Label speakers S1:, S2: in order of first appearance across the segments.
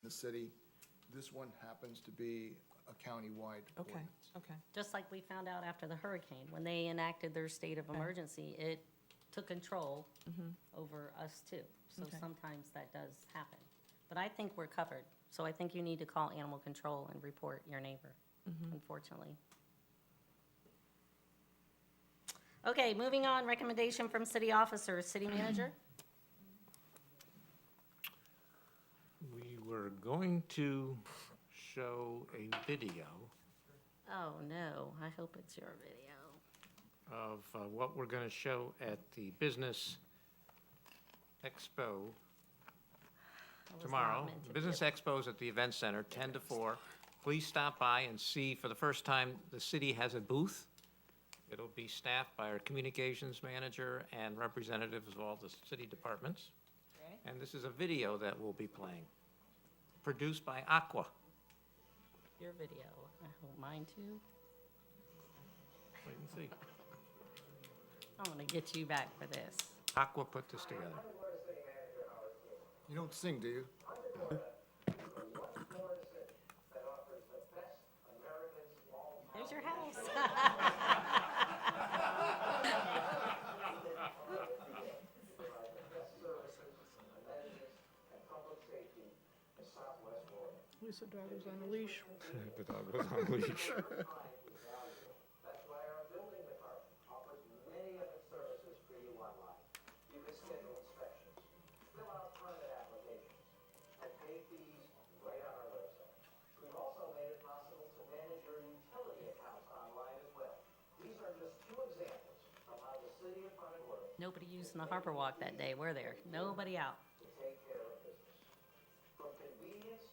S1: the city. This one happens to be a countywide
S2: Okay,
S1: ordinance.
S2: okay.
S3: Just like we found out after the hurricane, when they enacted their state of emergency, it took control over us too. So
S2: Okay.
S3: sometimes that does happen. But I think we're covered. So I think you need to call animal control and report your neighbor, unfortunately. Okay, moving on, recommendation from city officers, city manager?
S4: We were going to show a video
S3: Oh, no, I hope it's your video.
S4: of what we're going to show at the Business Expo
S3: I was not
S4: tomorrow.
S3: meant
S4: The
S3: to
S4: Business
S3: do-
S4: Expo is at the Event Center, 10 to 4. Please stop by and see, for the first time, the city has a booth. It'll be staffed by our communications manager and representatives of all the city departments. And this is a video that we'll be playing, produced by Aqua.
S3: Your video. I hope mine too.
S4: Wait and see.
S3: I'm gonna get you back for this.
S4: Aqua put this together.
S1: You don't sing, do you?
S3: There's your house.
S2: Lisa dog was on a leash.
S4: The dog was on leash.
S5: That's why our building department offers many of its services for you online. You can schedule inspections, fill out permit applications, and pay fees right on our website. We've also made it possible to manage your utility accounts online as well. These are just two examples of how the city of Punta Gorda
S3: Nobody using the Harbor Walk that day, were there? Nobody out.
S5: to take care of business. From convenience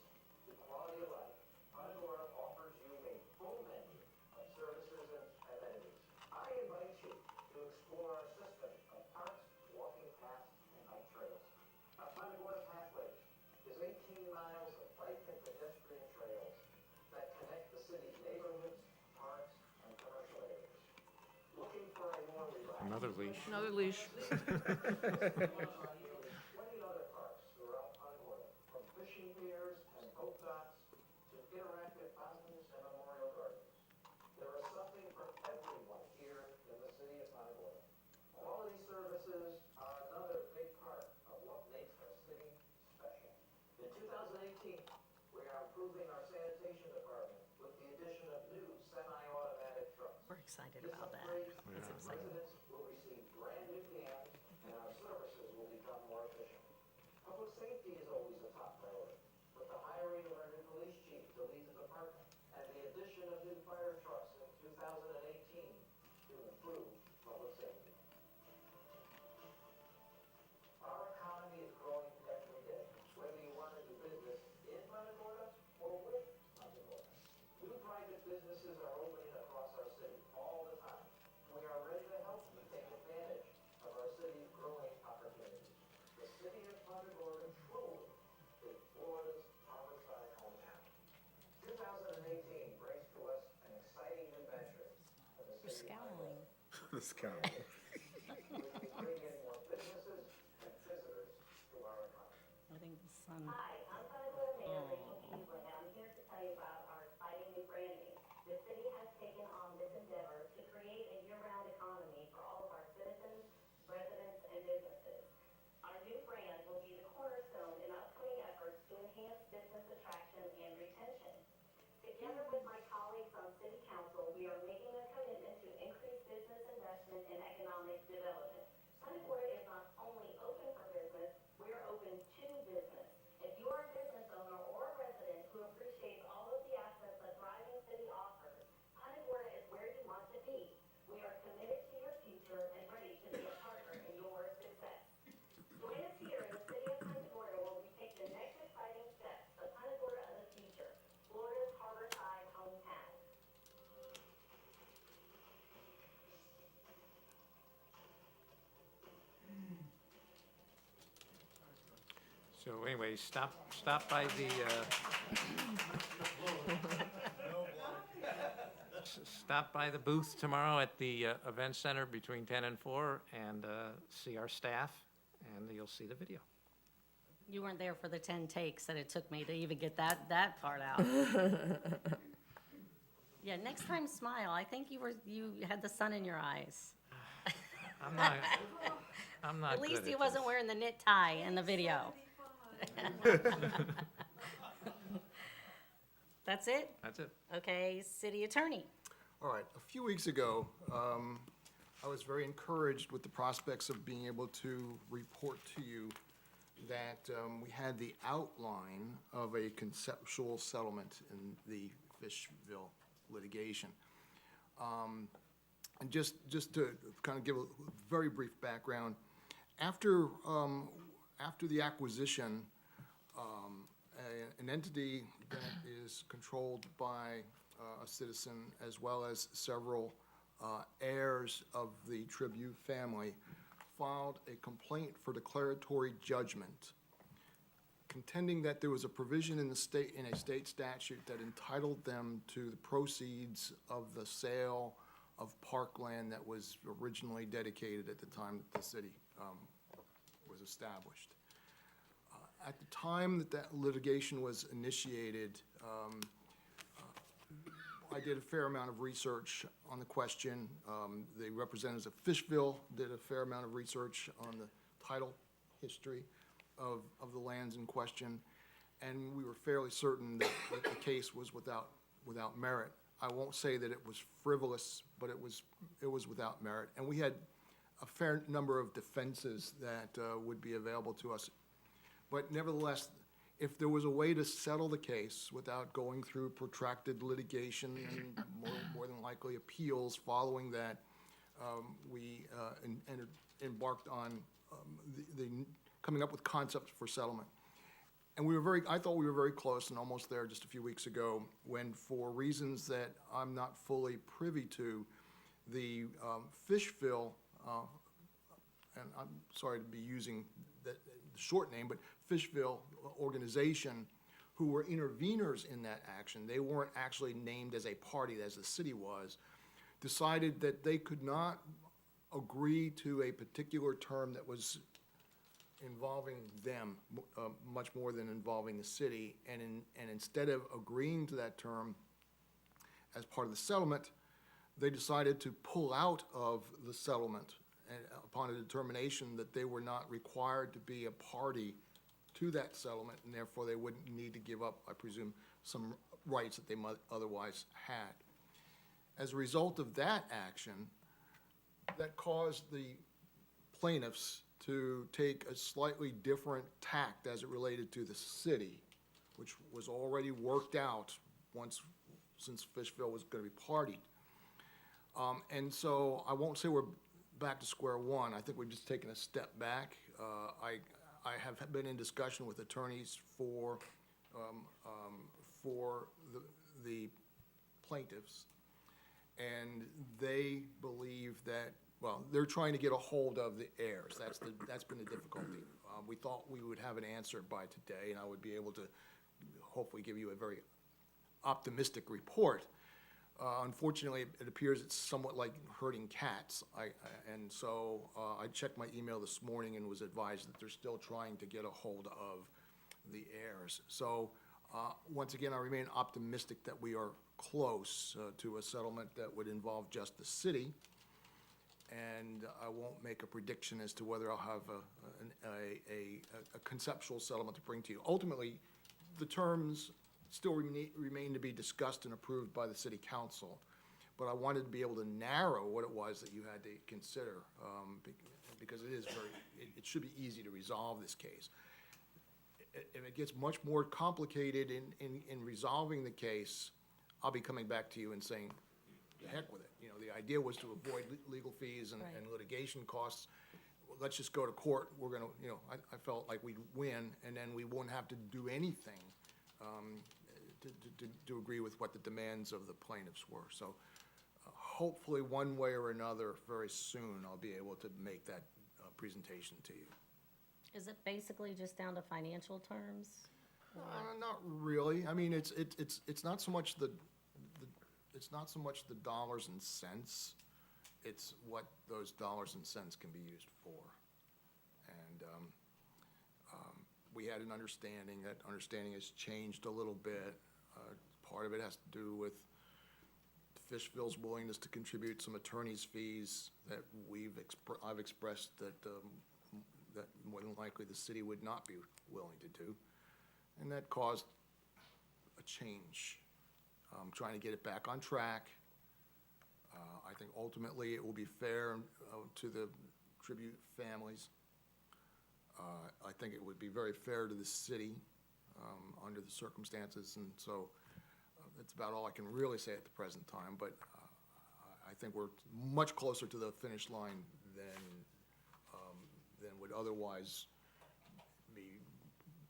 S5: to quality of life, Punta Gorda offers you a full menu of services and amenities. I invite you to explore our system of parks, walking paths, and bike trails. Our Punta Gorda Pathways is 18 miles of bike and pedestrian trails that connect the city's neighborhoods, parks, and commercial areas. Looking for a more relaxed
S4: Another leash.
S2: Another leash.
S5: 20 other parks throughout Punta Gorda, from fishing piers and boat docks to interactive fountains and memorial gardens. There is something for everyone here in the city of Punta Gorda. Quality services are another big part of what makes our city special. In 2018, we are improving our sanitation department with the addition of new semi-automatic trucks.
S3: We're excited
S5: This
S3: about that.
S5: upgrade
S3: It's exciting.
S5: residents will receive brand new cans and our services will become more efficient. Public safety is always a top priority, with the hiring of our new police chief to lead the department and the addition of new fire trucks in 2018 to improve public safety. Our economy is growing every day, whether you want to do business in Punta Gorda or with Punta Gorda. New private businesses are opening across our city all the time. We are ready to help you take advantage of our city's growing opportunities. The city of Punta Gorda truly is Florida's harborside hometown. 2018 brings to us an exciting new venture for the
S3: You're
S5: city of Punta Gorda.
S3: scowling.
S1: The scowl.
S5: Which will bring in more businesses and visitors to our economy.
S3: I think the sun.
S6: Hi, I'm Punta Gorda Mayor Rachel Kiesling, and I'm here to tell you about our exciting new branding. The city has taken on this endeavor to create a year-round economy for all of our citizens, residents, and businesses. Our new brand will be the cornerstone in upcoming efforts to enhance business attraction and retention. Together with my colleagues on City Council, we are making a commitment to increase business investment and economic development. Punta Gorda is not only open for business, we are open to business. If you are a business owner or a resident who appreciates all of the assets a thriving city offers, Punta Gorda is where you want to be. We are committed to your future and ready to be a partner in your success. Join us here in the city of Punta Gorda where we take the next exciting steps, the Punta Gorda of the future, Florida's harborside hometown.
S4: So anyway, stop by the, stop by the booth tomorrow at the Event Center between 10 and 4 and see our staff, and you'll see the video.
S3: You weren't there for the 10 takes that it took me to even get that part out. Yeah, next time smile. I think you had the sun in your eyes.
S4: I'm not, I'm not
S3: At
S4: good
S3: least
S4: at
S3: he wasn't
S4: this.
S3: wearing the knit tie in the video. That's it?
S4: That's it.
S3: Okay, city attorney.
S1: All right, a few weeks ago, I was very encouraged with the prospects of being able to report to you that we had the outline of a conceptual settlement in the Fishville litigation. And just to kind of give a very brief background, after the acquisition, an entity that is controlled by a citizen as well as several heirs of the Tribute family filed a complaint for declaratory judgment, contending that there was a provision in a state statute that entitled them to the proceeds of the sale of parkland that was originally dedicated at the time that the city was established. At the time that that litigation was initiated, I did a fair amount of research on the question. The representatives of Fishville did a fair amount of research on the title history of the lands in question, and we were fairly certain that the case was without merit. I won't say that it was frivolous, but it was without merit. And we had a fair number of defenses that would be available to us. But nevertheless, if there was a way to settle the case without going through protracted litigation and more than likely appeals following that, we embarked on coming up with concepts for settlement. And I thought we were very close and almost there just a few weeks ago when, for reasons that I'm not fully privy to, the Fishville, and I'm sorry to be using the short name, but Fishville organization, who were interveners in that action, they weren't actually named as a party as the city was, decided that they could not agree to a particular term that was involving them much more than involving the city, and instead of agreeing to that term as part of the settlement, they decided to pull out of the settlement and upon a determination that they were not required to be a party to that settlement, and therefore they wouldn't need to give up, I presume, some rights that they might otherwise had. As a result of that action, that caused the plaintiffs to take a slightly different tact as it related to the city, which was already worked out since Fishville was going to be partied. And so I won't say we're back to square one. I think we've just taken a step back. I have been in discussion with attorneys for the plaintiffs, and they believe that, well, they're trying to get a hold of the heirs. That's been the difficulty. We thought we would have an answer by today, and I would be able to hopefully give you a very optimistic report. Unfortunately, it appears it's somewhat like herding cats. And so I checked my email this morning and was advised that they're still trying to get a hold of the heirs. So once again, I remain optimistic that we are close to a settlement that would involve just the city. And I won't make a prediction as to whether I'll have a conceptual settlement to bring to you. Ultimately, the terms still remain to be discussed and approved by the city council, but I wanted to be able to narrow what it was that you had to consider, because it should be easy to resolve this case. If it gets much more complicated in resolving the case, I'll be coming back to you and saying, the heck with it. You know, the idea was to avoid legal fees and litigation costs. Let's just go to court. We're gonna, I felt like we'd win, and then we won't have to do anything to agree with what the demands of the plaintiffs were. So hopefully one way or another, very soon, I'll be able to make that presentation to you.
S3: Is it basically just down to financial terms?
S1: Not really. I mean, it's not so much the dollars and cents. It's what those dollars and cents can be used for. And we had an understanding. That understanding has changed a little bit. Part of it has to do with Fishville's willingness to contribute some attorney's fees that I've expressed that more than likely the city would not be willing to do. And that caused a change. Trying to get it back on track. I think ultimately it will be fair to the tribute families. I think it would be very fair to the city under the circumstances, and so that's about all I can really say at the present time, but I think we're much closer to the finish line than would otherwise be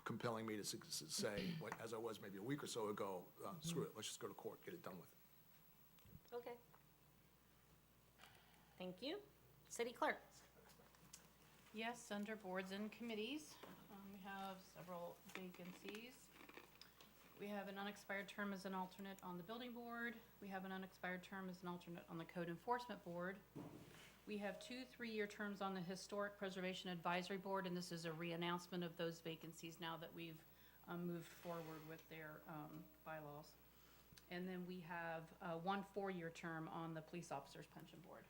S1: compelling me to say, as I was maybe a week or so ago, screw it, let's just go to court, get it done with.
S3: Okay. Thank you. City Clerk?
S2: Yes, under boards and committees, we have several vacancies. We have an unexpired term as an alternate on the building board. We have an unexpired term as an alternate on the code enforcement board. We have 2 3-year terms on the Historic Preservation Advisory Board, and this is a reannouncement of those vacancies now that we've moved forward with their bylaws. And then we have 1 4-year term on the Police Officers Pension Board.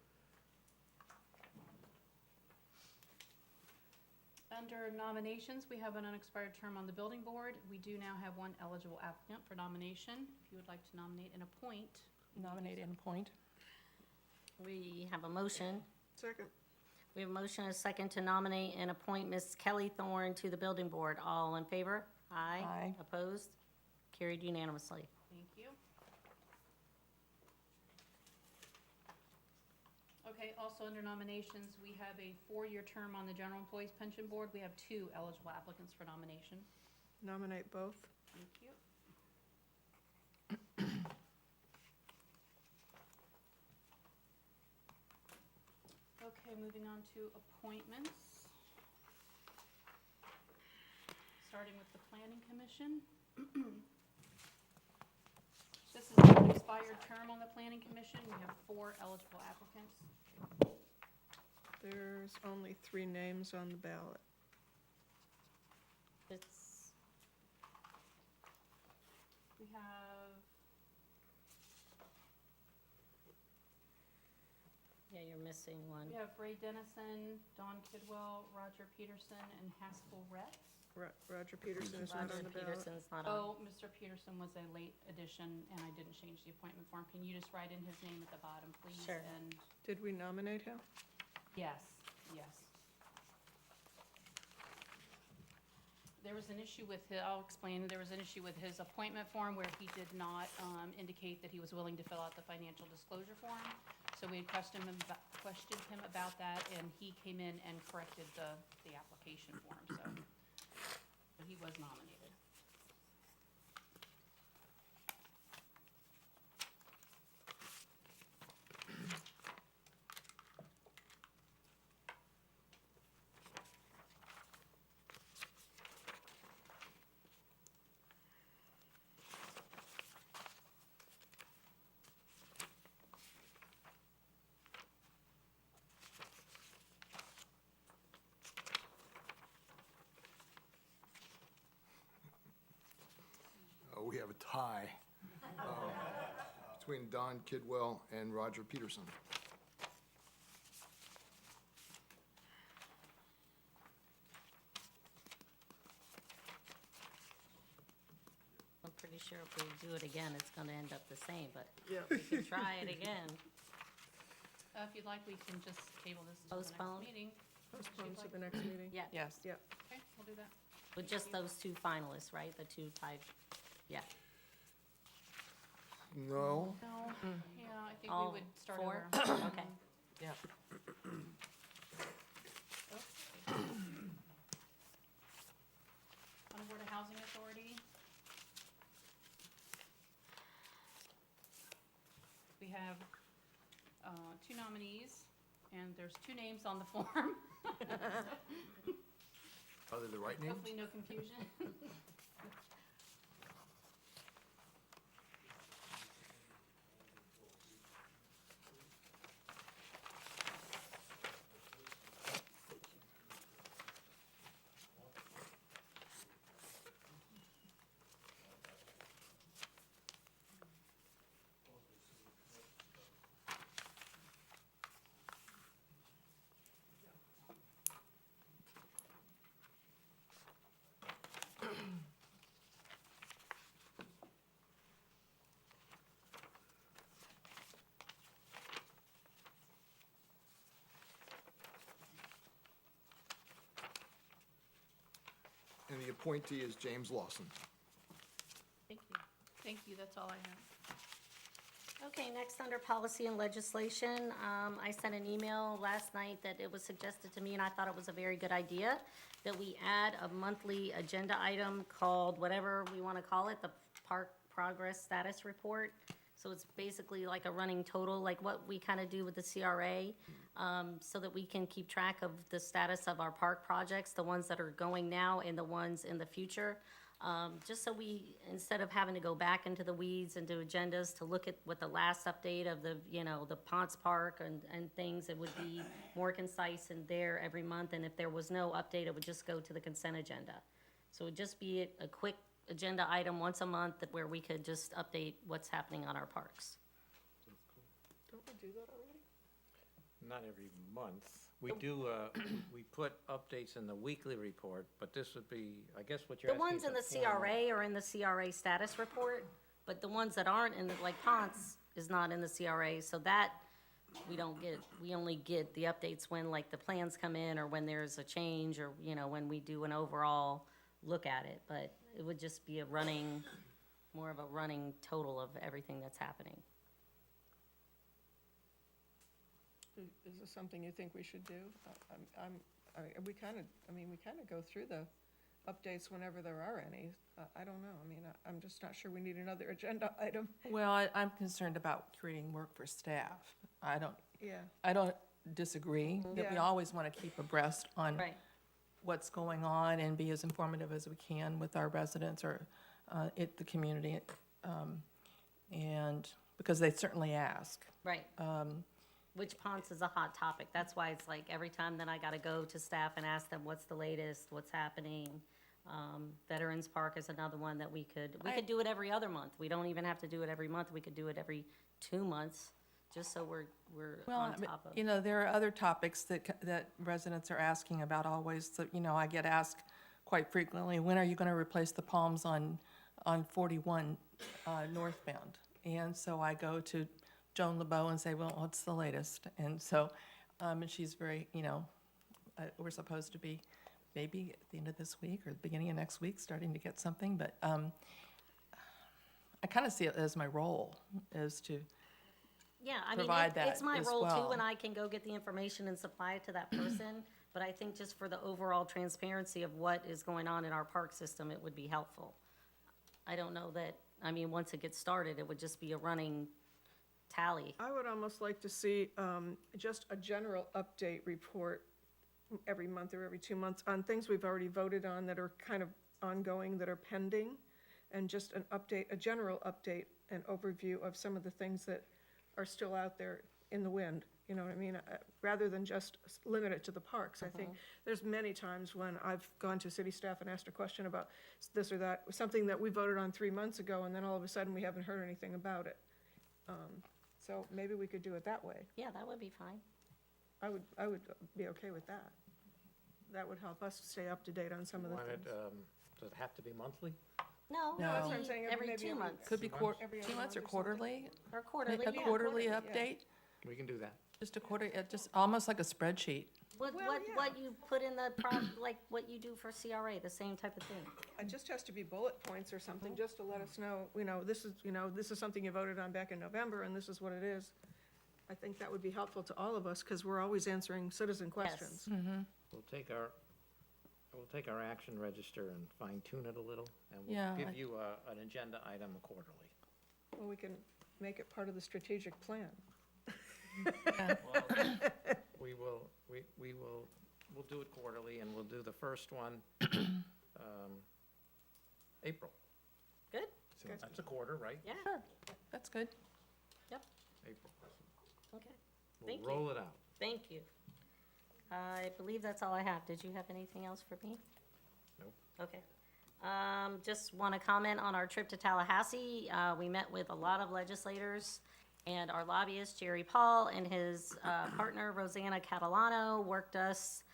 S2: Under nominations, we have an unexpired term on the building board. We do now have 1 eligible applicant for nomination. If you would like to nominate and appoint.
S7: Nominate and appoint.
S3: We have a motion.
S2: Second.
S3: We have a motion and a second to nominate and appoint Ms. Kelly Thorne to the building board. All in favor? Aye.
S7: Aye.
S3: Opposed? Carried unanimously.
S2: Thank you. Okay, also under nominations, we have a 4-year term on the General Employees Pension Board. We have 2 eligible applicants for nomination.
S8: Nominate both.
S2: Thank you. Okay, moving on to appointments. Starting with the Planning Commission. This is an expired term on the Planning Commission. We have 4 eligible applicants.
S8: There's only 3 names on the ballot.
S3: It's,
S2: We have,
S3: yeah, you're missing one.
S2: we have Ray Dennison, Don Kidwell, Roger Peterson, and Haskell Rhett.
S8: Roger Peterson is not
S3: Roger
S8: on the ballot.
S3: Peterson's not on.
S2: Oh, Mr. Peterson was a late addition, and I didn't change the appointment form. Can you just write in his name at the bottom, please?
S3: Sure.
S2: And,
S8: Did we nominate him?
S2: yes, yes. There was an issue with I'll explain, there was an issue with his appointment form where he did not indicate that he was willing to fill out the financial disclosure form. So we had questioned him about that, and he came in and corrected the application form, so he was nominated.
S1: We have a tie between Don Kidwell and Roger Peterson.
S3: I'm pretty sure if we do it again, it's gonna end up the same, but
S8: Yeah.
S3: we can try it again.
S2: If you'd like, we can just table this to the
S3: Postpone?
S2: next meeting.
S8: Postpone to the next meeting?
S3: Yeah,
S7: Yes.
S8: Yep.
S2: Okay, we'll do that.
S3: with just those 2 finalists, right? The 2 tied, yeah.
S1: No?
S2: No, yeah, I think
S3: All
S2: we would start
S3: 4?
S2: over.
S3: Okay.
S7: Yep.
S2: Okay. On Board of Housing Authority. We have 2 nominees, and there's 2 names on the form.
S1: Are they the right names?
S2: Hopefully no confusion.
S1: appointee is James Lawson.
S2: Thank you. Thank you, that's all I have.
S3: Okay, next under policy and legislation, I sent an email last night that it was suggested to me, and I thought it was a very good idea, that we add a monthly agenda item called whatever we want to call it, the park progress status report. So it's basically like a running total, like what we kind of do with the CRA, so that we can keep track of the status of our park projects, the ones that are going now and the ones in the future. Just so we, instead of having to go back into the weeds and do agendas to look at what the last update of the, the Ponce Park and things, it would be more concise and there every month. And if there was no update, it would just go to the consent agenda. So it would just be a quick agenda item once a month where we could just update what's happening on our parks.
S8: Don't we do that already?
S4: Not every month. We do, we put updates in the weekly report, but this would be, I guess what you're
S3: The
S4: asking.
S3: ones in the
S4: is a formal-
S3: CRA are in the CRA status report, but the ones that aren't in the, like Ponce is not in the CRA, so that we don't get, we only get the updates when like the plans come in or when there's a change or, when we do an overall look at it, but it would just be more of a running total of everything that's happening.
S8: Is this something you think we should do? We kind of go through the updates whenever there are any. I don't know. I'm just not sure we need another agenda item.
S7: Well, I'm concerned about creating work for staff.
S8: Yeah.
S7: I don't disagree that we
S8: Yeah.
S7: always want to keep abreast on
S3: Right.
S7: what's going on and be as informative as we can with our residents or the community. And because they certainly ask.
S3: Right. Which Ponce is a hot topic. That's why it's like every time then I gotta go to staff and ask them what's the latest, what's happening. Veterans Park is another one that we could do it every other month. We don't even have to do it every month. We could do it every 2 months, just so we're on top of.
S7: There are other topics that residents are asking about always. So, I get asked quite frequently, when are you going to replace the palms on 41 northbound? And so I go to Joan LeBeau and say, well, what's the latest? And so, and she's very, we're supposed to be maybe at the end of this week or the beginning of next week starting to get something. But I kind of see it as my role is to
S3: Yeah,
S7: provide that
S3: it's my
S7: as
S3: role too,
S7: well.
S3: and I can go get the information and supply it to that person. But I think just for the overall transparency of what is going on in our park system, it would be helpful. I don't know that, once it gets started, it would just be a running tally.
S8: I would almost like to see just a general update report every month or every 2 months on things we've already voted on that are kind of ongoing, that are pending, and just an update, a general update and overview of some of the things that are still out there in the wind. You know what I mean? Rather than just limit it to the parks. I think there's many times when I've gone to city staff and asked a question about this or that, something that we voted on 3 months ago, and then all of a sudden we haven't heard anything about it. So maybe we could do it that way.
S3: Yeah, that would be fine.
S8: I would be okay with that. That would help us stay up to date on some of the things.
S4: Does it have to be monthly?
S3: No,
S7: No. That's
S8: what I'm saying,
S3: every
S8: maybe
S3: 2
S8: every-
S3: months,
S7: Could be
S8: Every other
S7: 2 months or
S8: month or something.
S7: quarterly,
S3: or quarterly,
S7: a
S3: yeah.
S7: quarterly
S8: yeah.
S7: update,
S4: We can do that.
S7: just a quarter, just almost like a spreadsheet.
S3: What you put in the, like what you do for CRA, the same type of thing.
S8: It just has to be bullet points or something, just to let us know, this is something you voted on back in November, and this is what it is. I think that would be helpful to all of us, because we're always answering citizen questions.
S4: We'll take our action register and fine tune it a little, and
S7: Yeah,
S4: we'll give you an agenda item quarterly.
S8: Well, we can make it part of the strategic plan.
S4: We'll do it quarterly, and we'll do the first one, April.
S3: Good?
S4: That's a quarter, right?
S3: Yeah,
S7: Sure, that's good.
S4: April.
S3: okay. Thank
S4: We'll
S3: you.
S4: roll it out.
S3: Thank you. I believe that's all I have. Did you have anything else for me?
S4: Nope.
S3: Okay. Just want to comment on our trip to Tallahassee. We met with a lot of legislators, and our lobbyist, Jerry Paul, and his partner, Rosanna Catalano, worked us.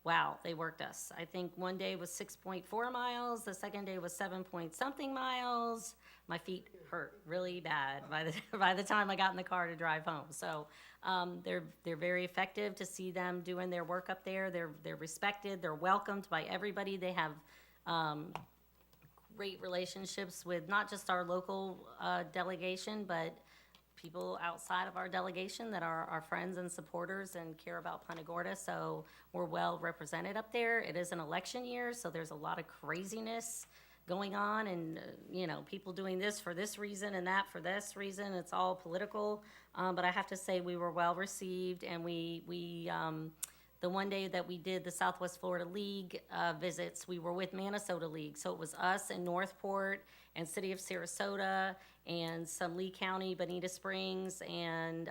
S3: Wow, they worked us. I think one day was 6.4 miles, the second day was 7-point-something miles. My feet hurt really bad by the time I got in the car to drive home. So they're very effective to see them doing their work up there. They're respected, they're welcomed by everybody. They have great relationships with not just our local delegation, but people outside of our delegation that are our friends and supporters and care about Punta Gorda. So we're well represented up there. It is an election year, so there's a lot of craziness going on, and people doing this for this reason and that for this reason. It's all political, but I have to say we were well received, and we the one day that we did the Southwest Florida League visits, we were with Minnesota League. So it was us and Northport and City of Sarasota and some Lee County, Bonita Springs, and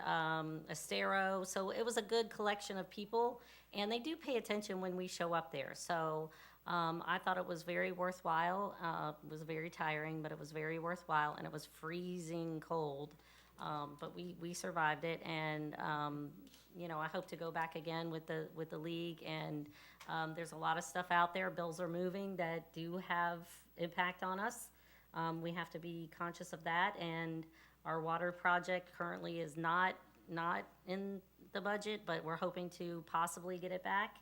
S3: Estero. So it was a good collection of people, and they do pay attention when we show up there. So I thought it was very worthwhile. It was very tiring, but it was very worthwhile, and it was freezing cold. But we survived it, and I hope to go back again with the league. And there's a lot of stuff out there. Bills are moving that do have impact on us. We have to be conscious of that. And our water project currently is not in the budget, but we're hoping to possibly get it back.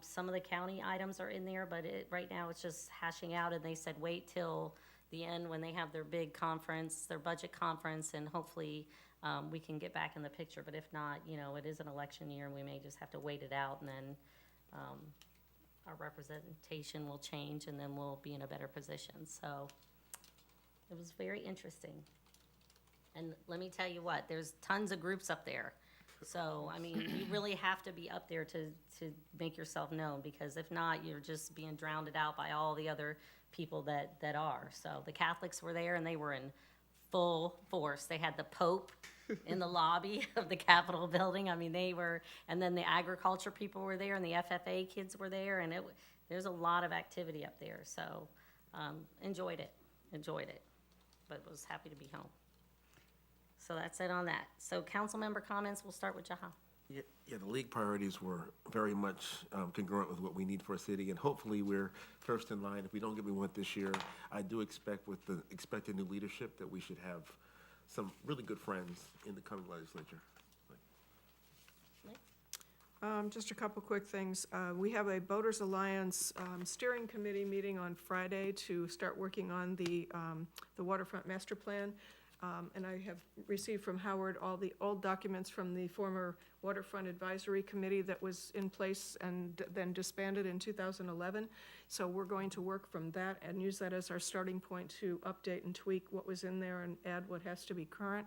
S3: Some of the county items are in there, but right now it's just hashing out. And they said wait till the end when they have their big conference, their budget conference, and hopefully we can get back in the picture. But if not, it is an election year, and we may just have to wait it out, and then our representation will change, and then we'll be in a better position. So it was very interesting. And let me tell you what, there's tons of groups up there. So, you really have to be up there to make yourself known, because if not, you're just being drowned out by all the other people that are. So the Catholics were there, and they were in full force. They had the Pope in the lobby of the Capitol building. They were, and then the agriculture people were there, and the FFA kids were there, and there's a lot of activity up there. So enjoyed it, but was happy to be home. So that's it on that. So council member comments, we'll start with Jaha.
S9: Yeah, the league priorities were very much congruent with what we need for a city, and hopefully we're first in line. If we don't get what we want this year, I do expect with the expected new leadership that we should have some really good friends in the coming legislature.
S8: Just a couple quick things. We have a Boaters Alliance steering committee meeting on Friday to start working on the Waterfront Master Plan. And I have received from Howard all the old documents from the former Waterfront Advisory Committee that was in place and then disbanded in 2011. So we're going to work from that and use that as our starting point to update and tweak what was in there and add what has to be current.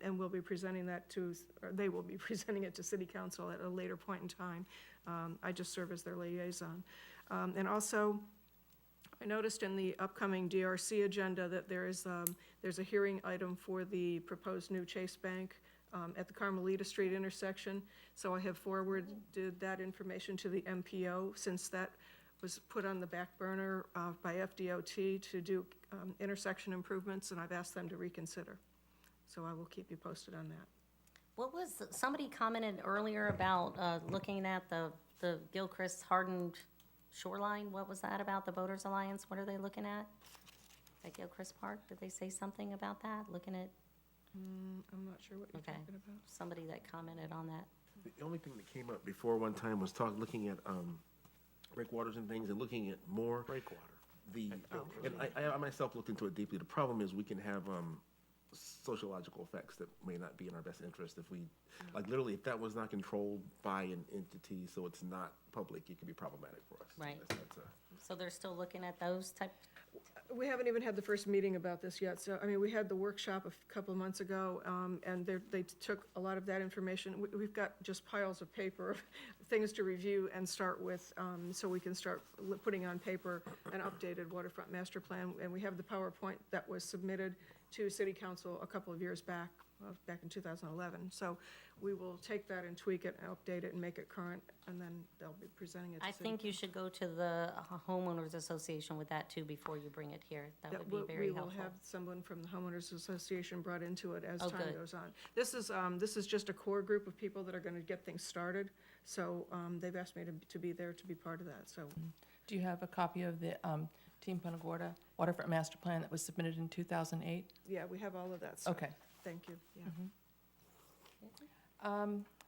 S8: And we'll be presenting that or they will be presenting it to City Council at a later point in time. I just serve as their liaison. And also, I noticed in the upcoming DRC agenda that there's a hearing item for the proposed new Chase Bank at the Carmelita Street intersection. So I have forwarded that information to the MPO, since that was put on the back burner by FDOT to do intersection improvements, and I've asked them to reconsider. So I will keep you posted on that.
S3: Somebody commented earlier about looking at the Gilchrist hardened shoreline. What was that about, the Boaters Alliance? What are they looking at Gilchrist Park? Did they say something about that? Looking at,
S8: I'm not sure what you're
S3: okay,
S8: talking about.
S3: somebody that commented on that.
S9: The only thing that came up before one time was looking at breakwaters and things, and looking at more.
S4: Breakwater.
S9: And I myself looked into it deeply. The problem is we can have sociological effects that may not be in our best interest if we, literally, if that was not controlled by an entity, so it's not public, it could be problematic for us.
S3: Right.
S9: That's
S3: So they're still looking at those type?
S8: We haven't even had the first meeting about this yet. So, we had the workshop a couple of months ago, and they took a lot of that information. We've got just piles of paper, things to review and start with, so we can start putting on paper an updated waterfront master plan. And we have the PowerPoint that was submitted to City Council a couple of years back in 2011. So we will take that and tweak it and update it and make it current, and then they'll be presenting it to
S3: I
S8: City
S3: think you
S8: Council.
S3: should go to the homeowners association with that too before you bring it here. That would be very helpful.
S8: We will have someone from the homeowners association brought into it as
S3: Oh,
S8: time
S3: good.
S8: goes on. This is just a core group of people that are gonna get things started, so, they've asked me to be there to be part of that, so.
S7: Do you have a copy of the Team Punta Gorda Waterfront Master Plan that was submitted in 2008?
S8: Yeah, we have all of that stuff.
S7: Okay.
S8: Thank you, yeah.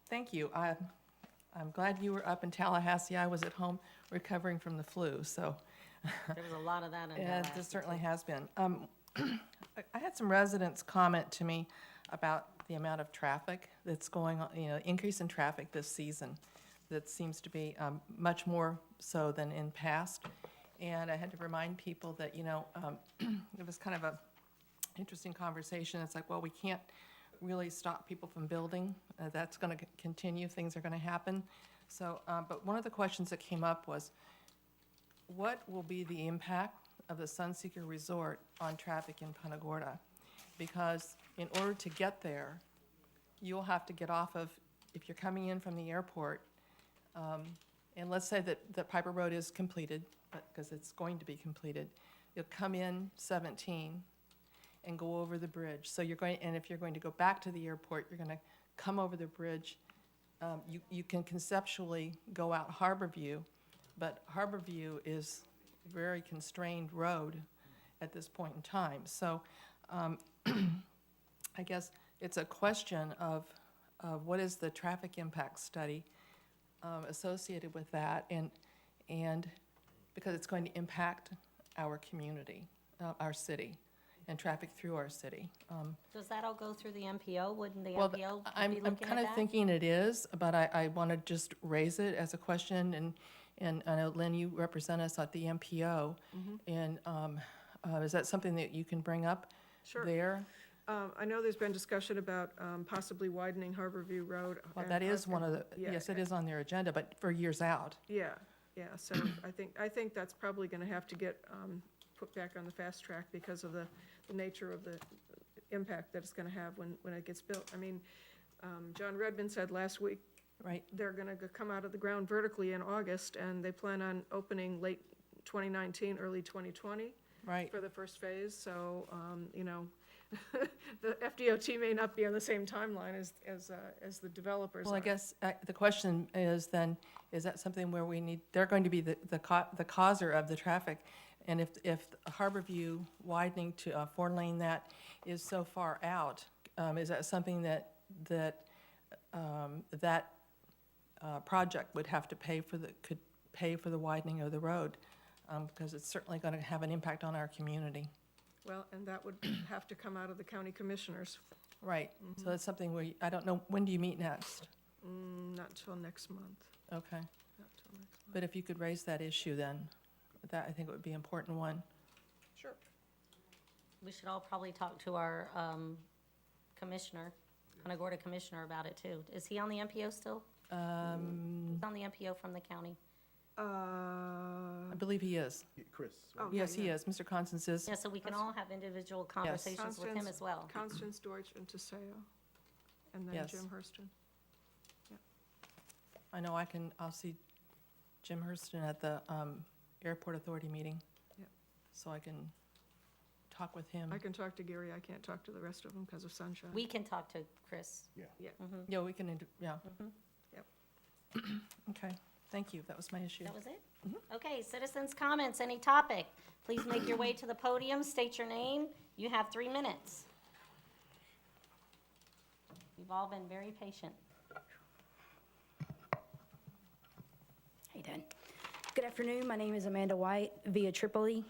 S7: Thank you. I'm glad you were up in Tallahassee. I was at home recovering from the flu, so
S3: There was a lot of that in
S7: Yeah,
S3: that
S7: there
S3: last
S7: certainly has been. I had some residents comment to me about the amount of traffic that's going on, increase in traffic this season. That seems to be much more so than in past. And I had to remind people that, it was kind of a interesting conversation. It's like, well, we can't really stop people from building. That's going to continue. Things are going to happen. So, but one of the questions that came up was, what will be the impact of the Sunseeker Resort on traffic in Punta Gorda? Because in order to get there, you'll have to get off of, if you're coming in from the airport, and let's say that Piper Road is completed, because it's going to be completed, you'll come in 17 and go over the bridge. So and if you're going to go back to the airport, you're going to come over the bridge. You can conceptually go out Harborview, but Harborview is a very constrained road at this point in time. So I guess it's a question of what is the traffic impact study associated with that, and because it's going to impact our community, our city, and traffic through our city.
S3: Does that all go through the MPO? Wouldn't the
S7: Well,
S3: MPO
S7: I'm
S3: be looking at
S7: kind of
S3: that?
S7: thinking it is, but I want to just raise it as a question, and I know, Lynn, you represent us at the MPO, and is that something that you can bring up
S8: Sure.
S7: there?
S8: I know there's been discussion about possibly widening Harborview Road.
S7: Well,
S8: and
S7: that is one of the,
S8: yeah,
S7: yes, it is on their agenda, but for years out.
S8: Yeah, so I think that's probably gonna have to get put back on the fast track because of the nature of the impact that it's gonna have when it gets built. I mean, John Redmond said last week
S7: Right,
S8: they're gonna come out of the ground vertically in August, and they plan on opening late 2019, early 2020
S7: right.
S8: for the first phase, so, the FDOT may not be on the same timeline as the developers
S7: Well, I
S8: are.
S7: guess the question is then, is that something where they're going to be the causer of the traffic? And if Harborview widening to a four-lane that is so far out, is that something that project would have to could pay for the widening of the road? Because it's certainly going to have an impact on our community.
S8: Well, and that would have to come out of the county commissioners,
S7: Right, so that's something I don't know, when do you meet next?
S8: not until next month,
S7: Okay,
S8: not till next month.
S7: but if you could raise that issue then, that I think would be an important one.
S8: Sure.
S3: We should all probably talk to our commissioner, Punta Gorda commissioner about it too. Is he on the MPO still? He's on the MPO from the county.
S7: I believe he is.
S9: Chris.
S8: Oh,
S7: Yes,
S8: yeah,
S7: he
S8: yeah.
S7: is. Mr. Constance is.
S3: Yeah, so we can all have individual conversations with him
S8: Constance-
S3: as well.
S8: Constance Deutsch and Teseo, and then
S7: Yes.
S8: Jim Hurston.
S7: I know I'll see Jim Hurston at the Airport Authority meeting.
S8: Yep.
S7: So I can talk with him.
S8: I can talk to Gary, I can't talk to the rest of them because of sunshine.
S3: We can talk to Chris.
S7: Yeah, we can, yeah.
S8: Yep.
S7: Okay, thank you. That was my issue.
S3: That was it? Okay, citizens' comments, any topic. Please make your way to the podium, state your name. You have 3 minutes. You've all been very patient.
S10: How you doing? Good afternoon. My name is Amanda White via Tripoli.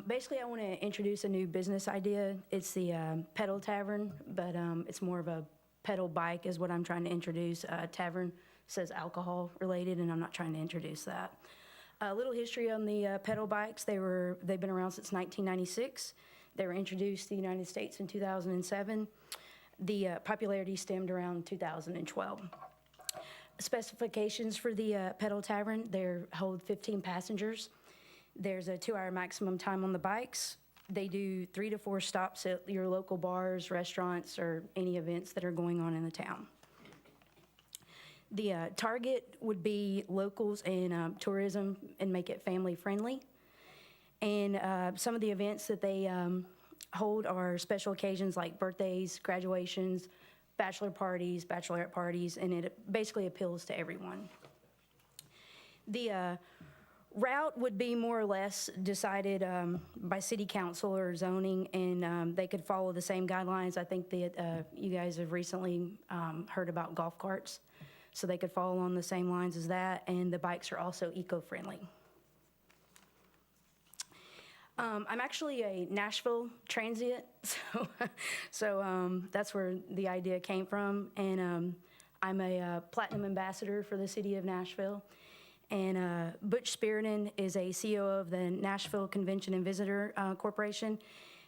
S10: Basically, I want to introduce a new business idea. It's the pedal tavern, but it's more of a pedal bike is what I'm trying to introduce. Tavern says alcohol related, and I'm not trying to introduce that. A little history on the pedal bikes. They've been around since 1996. They were introduced to the United States in 2007. The popularity stemmed around 2012. Specifications for the pedal tavern, they hold 15 passengers. There's a 2-hour maximum time on the bikes. They do 3 to 4 stops at your local bars, restaurants, or any events that are going on in the town. The target would be locals and tourism and make it family friendly. And some of the events that they hold are special occasions like birthdays, graduations, bachelor parties, bachelorette parties, and it basically appeals to everyone. The route would be more or less decided by city council or zoning, and they could follow the same guidelines. I think that you guys have recently heard about golf carts, so they could follow on the same lines as that, and the bikes are also eco-friendly. I'm actually a Nashville transient, so that's where the idea came from. And I'm a platinum ambassador for the city of Nashville. And Butch Spiriton is a CEO of the Nashville Convention and Visitor Corporation.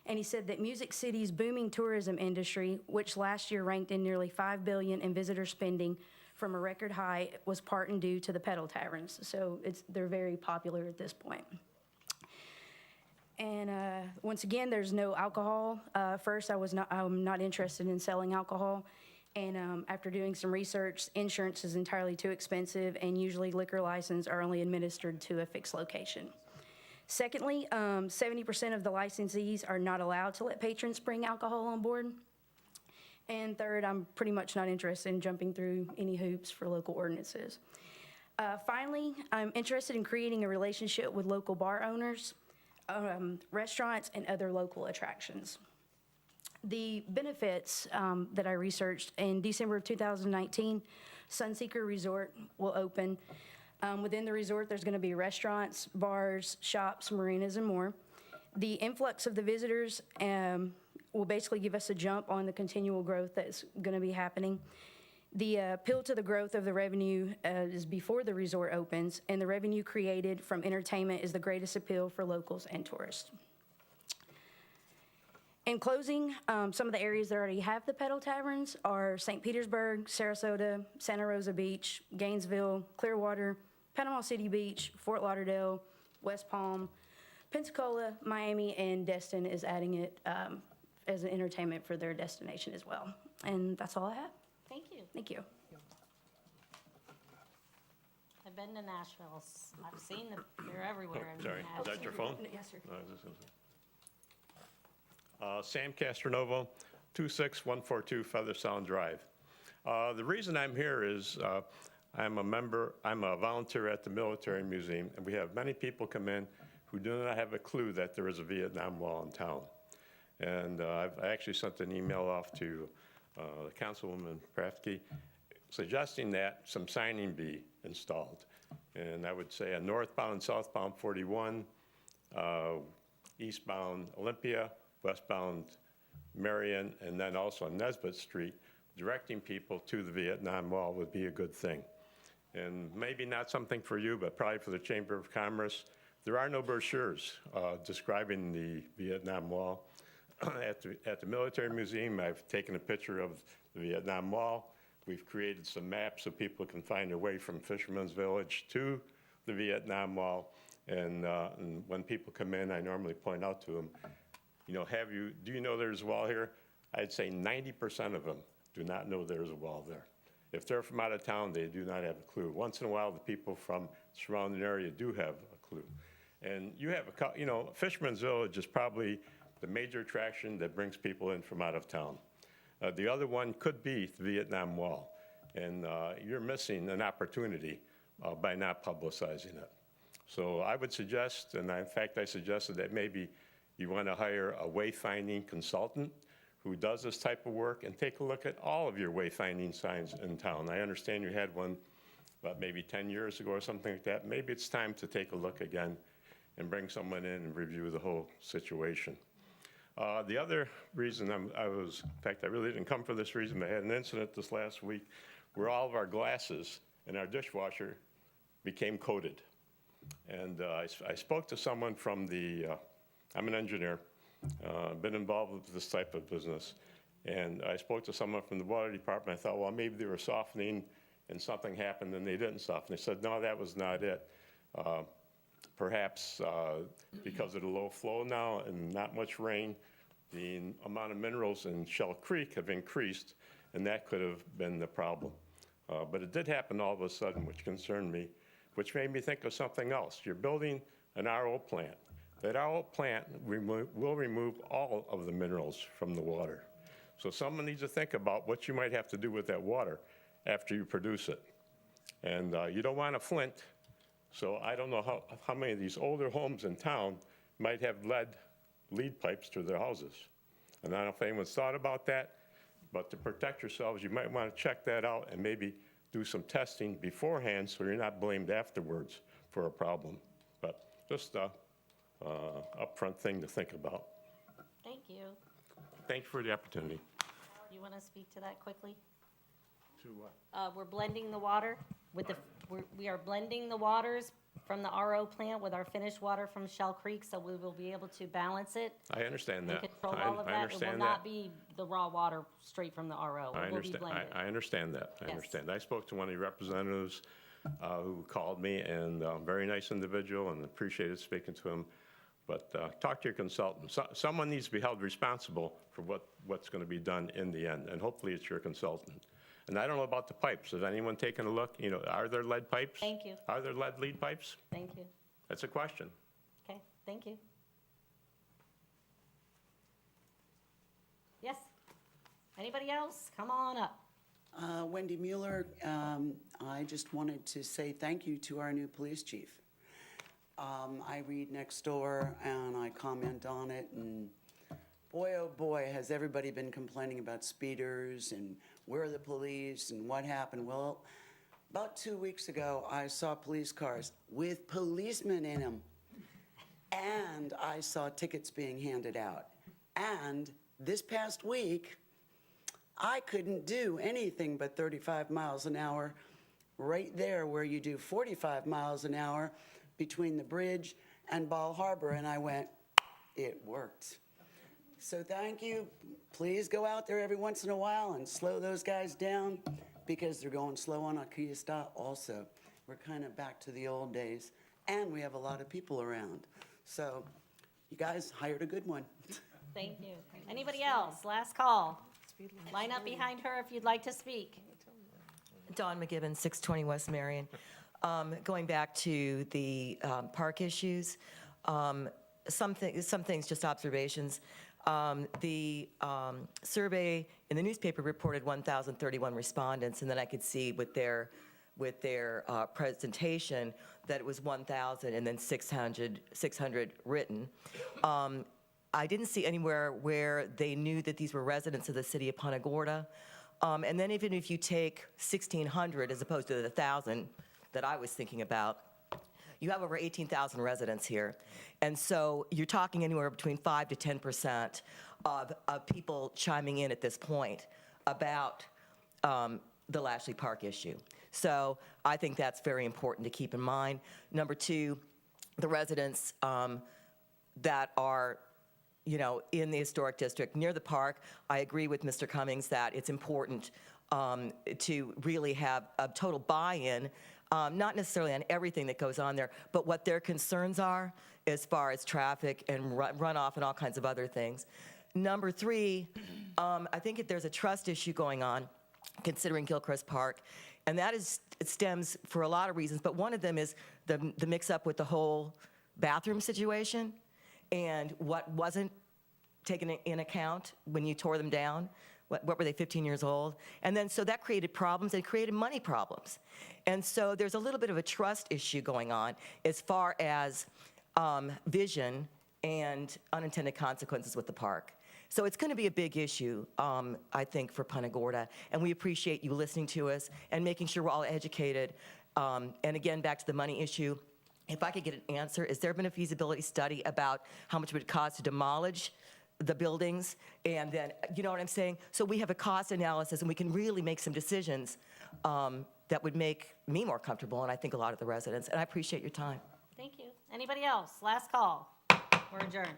S10: And he said that Music City's booming tourism industry, which last year ranked in nearly $5 billion in visitor spending from a record high, was part and due to the pedal taverns. So they're very popular at this point. And once again, there's no alcohol. First, I'm not interested in selling alcohol. And after doing some research, insurance is entirely too expensive, and usually liquor licenses are only administered to a fixed location. Secondly, 70% of the licensees are not allowed to let patrons bring alcohol on board. And third, I'm pretty much not interested in jumping through any hoops for local ordinances. Finally, I'm interested in creating a relationship with local bar owners, restaurants, and other local attractions. The benefits that I researched: in December of 2019, Sunseeker Resort will open. Within the resort, there's going to be restaurants, bars, shops, marinas, and more. The influx of the visitors will basically give us a jump on the continual growth that's going to be happening. The appeal to the growth of the revenue is before the resort opens, and the revenue created from entertainment is the greatest appeal for locals and tourists. In closing, some of the areas that already have the pedal taverns are St. Petersburg, Sarasota, Santa Rosa Beach, Gainesville, Clearwater, Panama City Beach, Fort Lauderdale, West Palm, Pensacola, Miami, and Destin is adding it as an entertainment for their destination as well. And that's all I have.
S3: Thank you.
S10: Thank you.
S3: I've been to Nashville. I've seen them. They're everywhere. in
S11: Sorry, is
S3: Nashville.
S11: that your phone?
S10: Yes, sir.
S11: No, I was just gonna say. Sam Castronovo, 26142 Feather Sound Drive. The reason I'm here is I'm a volunteer at the Military Museum, and we have many people come in who do not have a clue that there is a Vietnam Wall in town. And I actually sent an email off to Councilwoman Praftke suggesting that some signing be installed. And I would say a northbound and southbound 41, eastbound Olympia, westbound Marion, and then also on Nesbitt Street, directing people to the Vietnam Wall would be a good thing. And maybe not something for you, but probably for the Chamber of Commerce. There are no brochures describing the Vietnam Wall. At the Military Museum, I've taken a picture of the Vietnam Wall. We've created some maps so people can find their way from Fisherman's Village to the Vietnam Wall. And when people come in, I normally point out to them, do you know there's a wall here? I'd say 90% of them do not know there's a wall there. If they're from out of town, they do not have a clue. Once in a while, the people from the surrounding area do have a clue. And you have Fisherman's Village is probably the major attraction that brings people in from out of town. The other one could be the Vietnam Wall. And you're missing an opportunity by not publicizing it. So I would suggest, and in fact, I suggested that maybe you want to hire a wayfinding consultant who does this type of work and take a look at all of your wayfinding signs in town. I understand you had one about maybe 10 years ago or something like that. Maybe it's time to take a look again and bring someone in and review the whole situation. The other reason I really didn't come for this reason, but I had an incident this last week where all of our glasses in our dishwasher became coated. And I spoke to someone from I'm an engineer, been involved with this type of business. And I spoke to someone from the water department. I thought, well, maybe they were softening and something happened and they didn't soften. They said, no, that was not it. Perhaps because of the low flow now and not much rain, the amount of minerals in Shell Creek have increased, and that could have been the problem. But it did happen all of a sudden, which concerned me, which made me think of something else. You're building an RO plant. That RO plant will remove all of the minerals from the water. So someone needs to think about what you might have to do with that water after you produce it. And you don't want a flint. So I don't know how many of these older homes in town might have lead pipes to their houses. And I don't know if anyone's thought about that, but to protect yourselves, you might want to check that out and maybe do some testing beforehand so you're not blamed afterwards for a problem. But just upfront thing to think about.
S3: Thank you.
S11: Thank you for the opportunity.
S3: You want to speak to that quickly?
S11: To what?
S3: We're blending the water with we are blending the waters from the RO plant with our finished water from Shell Creek, so we will be able to balance it
S11: I understand
S3: and
S11: that.
S3: control all of
S11: I
S3: that. It will
S11: understand
S3: not
S11: that.
S3: be the raw water straight from the RO.
S11: I
S3: It will be
S11: understand,
S3: blended.
S11: I understand that, I
S3: Yes.
S11: understand. I spoke to one of the representatives who called me, and very nice individual, and appreciated speaking to him. But talk to your consultant. Someone needs to be held responsible for what's going to be done in the end, and hopefully it's your consultant. And I don't know about the pipes. Has anyone taken a look? You know, are there lead pipes?
S3: Thank you.
S11: Are there lead pipes?
S3: Thank you.
S11: That's a question.
S3: Okay, thank you. Yes? Anybody else? Come on up.
S12: Wendy Mueller, I just wanted to say thank you to our new police chief. I read Nextdoor and I comment on it, and boy, oh boy, has everybody been complaining about speeders and where are the police and what happened. Well, about 2 weeks ago, I saw police cars with policemen in them, and I saw tickets being handed out. And this past week, I couldn't do anything but 35 miles an hour right there where you do 45 miles an hour between the bridge and Ball Harbor. And I went, it worked. So thank you. Please go out there every once in a while and slow those guys down, because they're going slow on Akiyasta also. We're kind of back to the old days, and we have a lot of people around. So you guys hired a good one.
S3: Thank you. Anybody else? Last call. Line up behind her if you'd like to speak.
S13: Dawn McGibbon, 620 West Marion. Going back to the park issues, some things, just observations. The survey in the newspaper reported 1,031 respondents, and then I could see with their presentation that it was 1,000 and then 600 written. I didn't see anywhere where they knew that these were residents of the city of Punta Gorda. And then even if you take 1,600 as opposed to the 1,000 that I was thinking about, you have over 18,000 residents here. And so you're talking anywhere between 5 to 10% of people chiming in at this point about the Lashley Park issue. So I think that's very important to keep in mind. Number two, the residents that are in the historic district near the park, I agree with Mr. Cummings that it's important to really have a total buy-in, not necessarily on everything that goes on there, but what their concerns are as far as traffic and runoff and all kinds of other things. Number three, I think there's a trust issue going on considering Gilchrist Park, and that it stems for a lot of reasons, but one of them is the mix-up with the whole bathroom situation and what wasn't taken in account when you tore them down. What were they, 15 years old? And then so that created problems. It created money problems. And so there's a little bit of a trust issue going on as far as vision and unintended consequences with the park. So it's going to be a big issue, I think, for Punta Gorda. And we appreciate you listening to us and making sure we're all educated. And again, back to the money issue. If I could get an answer, has there been a feasibility study about how much it would cost to demolish the buildings? And then, you know what I'm saying? So we have a cost analysis, and we can really make some decisions that would make me more comfortable, and I think a lot of the residents. And I appreciate your time.
S3: Thank you. Anybody else? Last call. We're adjourned.